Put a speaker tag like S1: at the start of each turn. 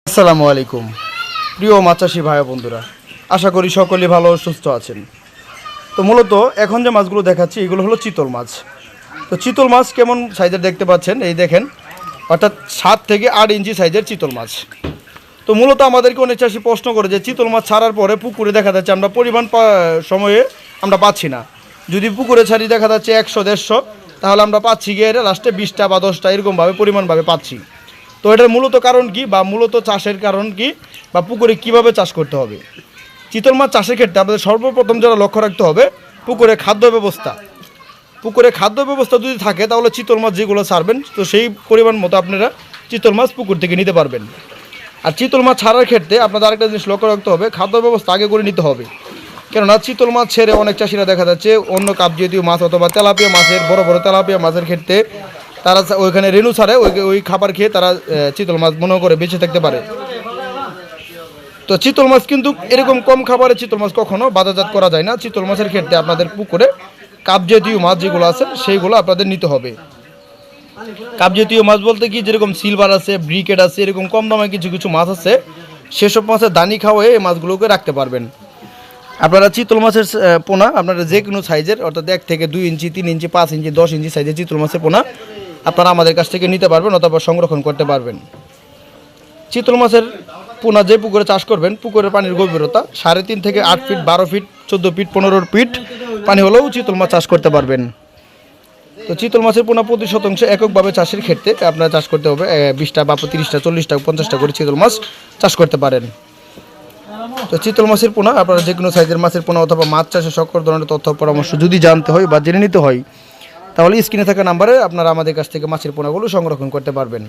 S1: আসসালামু আলাইকুম প্রিয় মাছ চাষি ভাই বন্ধুরা, আশা করি সকলেই ভালো ও সুস্থ আছেন। তো মূলত এখন যে মাছগুলো দেখাচ্ছি এগুলো হলো চিতল মাছ। তো চিতল মাছ কেমন সাইজের দেখতে পাচ্ছেন, এই দেখেন, অর্থাৎ 7 থেকে 8 ইঞ্চি সাইজের চিতল মাছ। তো মূলত আমাদেরকে অনেক চাষি প্রশ্ন করে যে চিতল মাছ ছাড়ার পরে পুকুরে দেখা যাচ্ছে আমরা পরিমাণ সময়ে আমরা পাচ্ছি না। যদি পুকুরে ছাড়ি দেখা যাচ্ছে 100-150, তাহলে আমরা পাচ্ছি গিয়ে লাস্টে 20টা বা 10টা এরকমভাবে পরিমাণভাবে পাচ্ছি। তো এটার মূলত কারণ কি, বা মূলত চাষের কারণ কি, বা পুকুরে কিভাবে চাষ করতে হবে। চিতল মাছ চাষের ক্ষেত্রে আমাদের সর্বপ্রথম যারা লক্ষ্য রাখতে হবে পুকুরে খাদ্য ব্যবস্থা। পুকুরে খাদ্য ব্যবস্থা যদি থাকে তাহলে চিতল মাছ যেগুলো ছাড়বেন তো সেই পরিমাণ মতো আপনারা চিতল মাছ পুকুর থেকে নিতে পারবেন। আর চিতল মাছ ছাড়ার ক্ষেত্রে আপনাদের আরেকটা জিনিস লক্ষ্য রাখতে হবে, খাদ্য ব্যবস্থা আগে করে নিতে হবে। কেননা চিতল মাছ ছেড়ে অনেক চাষিরা দেখা যাচ্ছে অন্য কাপ জাতীয় মাছ অথবা তেলাপিয়া মাছের, বড় বড় তেলাপিয়া মাছের ক্ষেত্রে তারা ওইখানে রেণু ছাড়ে ওই খাবার খেয়ে তারা চিতল মাছ মনে করে বেঁচে থাকতে পারে। তো চিতল মাছ কিন্তু এরকম কম খাবারে চিতল মাছ কখনো বাজারজাত করা যায় না। চিতল মাছের ক্ষেত্রে আপনাদের পুকুরে কাপ জাতীয় মাছ যেগুলো আছে সেইগুলো আপনাদের নিতে হবে। কাপ জাতীয় মাছ বলতে কি, যেরকম সিলভার আছে, ব্রিকেট আছে, এরকম কম দামে কিছু কিছু মাছ আছে, সেসব মাছের দানি খাওয়াই এই মাছগুলোকে রাখতে পারবেন। আপনারা চিতল মাছের পোনা আপনারা যে কোনো সাইজের, অর্থাৎ 1 থেকে 2 ইঞ্চি, 3 ইঞ্চি, 5 ইঞ্চি, 10 ইঞ্চি সাইজের চিতল মাছের পোনা আপনারা আমাদের কাছ থেকে নিতে পারবেন অথবা সংরক্ষণ করতে পারবেন। চিতল মাছের পোনা যে পুকুরে চাষ করবেন, পুকুরের পানির গভীরতা 3.5 থেকে 8 ফিট, 12 ফিট, 14 ফিট, 15 ফিট পানি হলেও চিতল মাছ চাষ করতে পারবেন। তো চিতল মাছের পোনা প্রতি শতাংশে এককভাবে চাষের ক্ষেত্রে আপনারা চাষ করতে হবে 20টা বা 30টা, 40টা, 50টা করে চিতল মাছ চাষ করতে পারেন। তো চিতল মাছের পোনা আপনারা যে কোনো সাইজের মাছের পোনা অথবা মাছ চাষের সকল ধরনের তথ্য পরামর্শ যদি জানতে হয় বা জেনে নিতে হয়, তাহলে স্ক্রিনে থাকা নাম্বারে আপনারা আমাদের কাছ থেকে মাছের পোনাগুলো সংরক্ষণ করতে পারবেন।